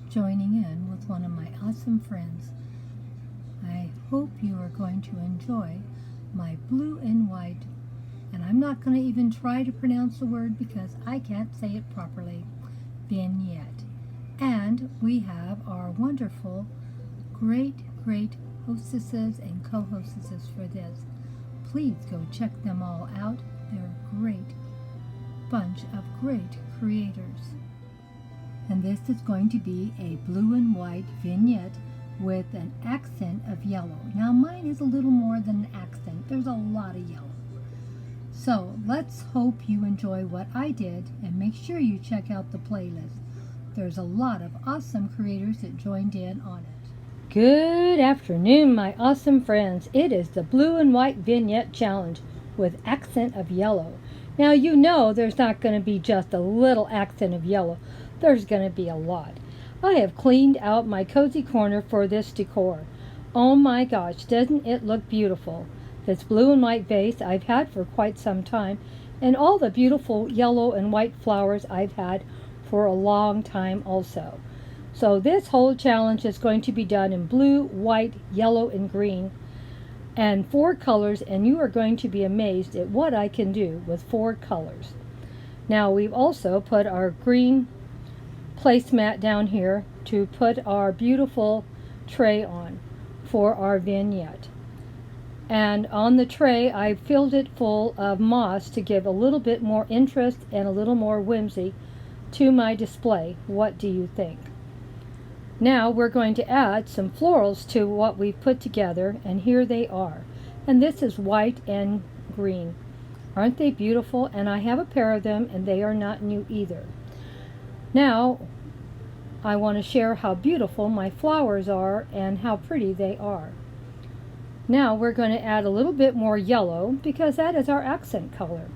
joining in with one of my awesome friends. I hope you are going to enjoy my blue and white, and I'm not going to even try to pronounce the word because I can't say it properly, vignette. And we have our wonderful, great hostesses and co-hostesses for this. Please go check them all out. They're a great bunch of great creators. And this is going to be a blue and white vignette with an accent of yellow. Now mine is a little more than an accent. There's a lot of yellow. So let's hope you enjoy what I did, and make sure you check out the playlist. There's a lot of awesome creators that joined in on it. Good afternoon, my awesome friends. It is the blue and white vignette challenge with accent of yellow. Now you know there's not going to be just a little accent of yellow. There's going to be a lot. I have cleaned out my cozy corner for this decor. Oh my gosh, doesn't it look beautiful? This blue and white vase I've had for quite some time, and all the beautiful yellow and white flowers I've had for a long time also. So this whole challenge is going to be done in blue, white, yellow, and green, and 4 colors, and you are going to be amazed at what I can do with 4 colors. Now we've also put our green placemat down here to put our beautiful tray on for our vignette. And on the tray I filled it full of moss to give a little bit more interest and a little more whimsy to my display. What do you think? Now we're going to add some florals to what we've put together, and here they are. And this is white and green. Aren't they beautiful? And I have a pair of them, and they are not new either. Now I want to share how beautiful my flowers are and how pretty they are. Now we're going to add a little bit more yellow because that is our accent color.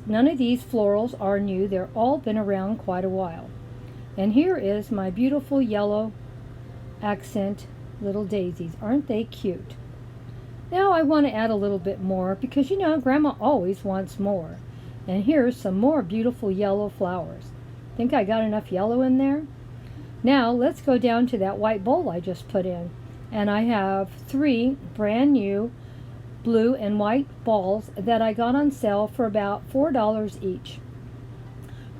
None of these florals are new. They're all been around quite a while. And here is my beautiful yellow accent little daisies. Aren't they cute? Now I want to add a little bit more because you know Grandma always wants more. And here's some more beautiful yellow flowers. Think I got enough yellow in there? Now let's go down to that white bowl I just put in. And I have 3 brand new blue and white balls that I got on sale for about $4 each.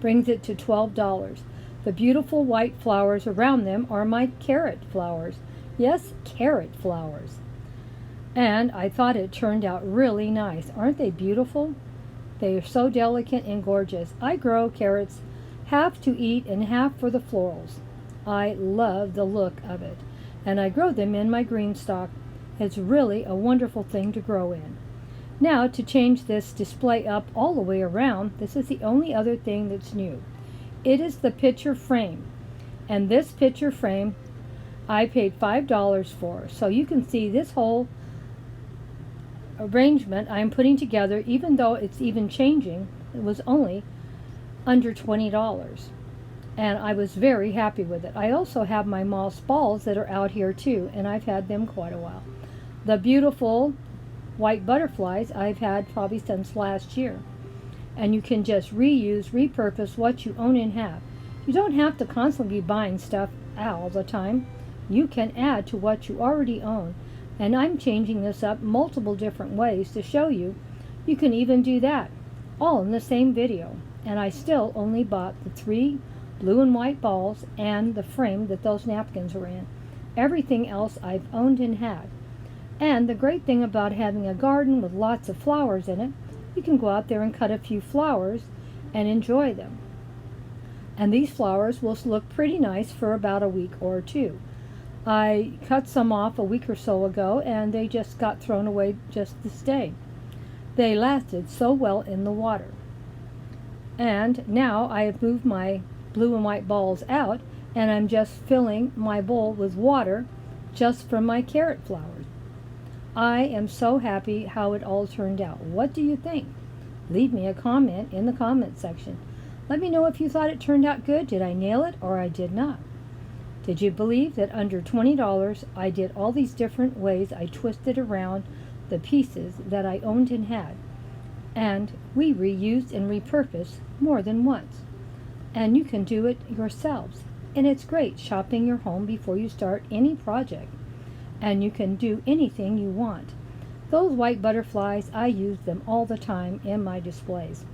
Brings it to $12. The beautiful white flowers around them are my carrot flowers. Yes, carrot flowers. And I thought it turned out really nice. Aren't they beautiful? They are so delicate and gorgeous. I grow carrots half to eat and half for the florals. I love the look of it. And I grow them in my green stock. It's really a wonderful thing to grow in. Now to change this display up all the way around, this is the only other thing that's new. It is the picture frame. And this picture frame I paid $5 for. So you can see this whole arrangement I'm putting together, even though it's even changing, it was only under $20. And I was very happy with it. I also have my moss balls that are out here too, and I've had them quite a while. The beautiful white butterflies I've had probably since last year. And you can just reuse, repurpose what you own and have. You don't have to constantly be buying stuff all the time. You can add to what you already own. And I'm changing this up multiple different ways to show you. You can even do that, all in the same video. And I still only bought the 3 blue and white balls and the frame that those napkins are in. Everything else I've owned and had. And the great thing about having a garden with lots of flowers in it, you can go out there and cut a few flowers and enjoy them. And these flowers will look pretty nice for about a week or 2. I cut some off a week or so ago, and they just got thrown away just this day. They lasted so well in the water. And now I have moved my blue and white balls out, and I'm just filling my bowl with water just from my carrot flowers. I am so happy how it all turned out. What do you think? Leave me a comment in the comment section. Let me know if you thought it turned out good. Did I nail it or I did not? Did you believe that under $20 I did all these different ways I twisted around the pieces that I owned and had? And we reused and repurposed more than once. And you can do it yourselves. And it's great shopping your home before you start any project. And you can do anything you want. Those white butterflies, I use them all the time in my displays.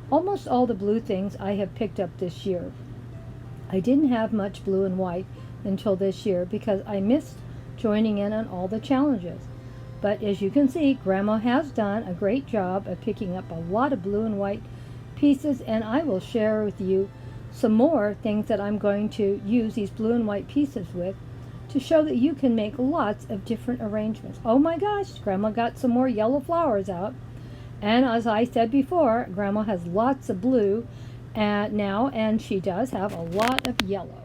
Almost all the blue things I have picked up this year. I didn't have much blue and white until this year because I missed joining in on all the challenges. But as you can see, Grandma has done a great job of picking up a lot of blue and white pieces, and I will share with you some more things that I'm going to use these blue and white pieces with to show that you can make lots of different arrangements. Oh my gosh, Grandma got some more yellow flowers out. And as I said before, Grandma has lots of blue now, and she does have a lot of yellow.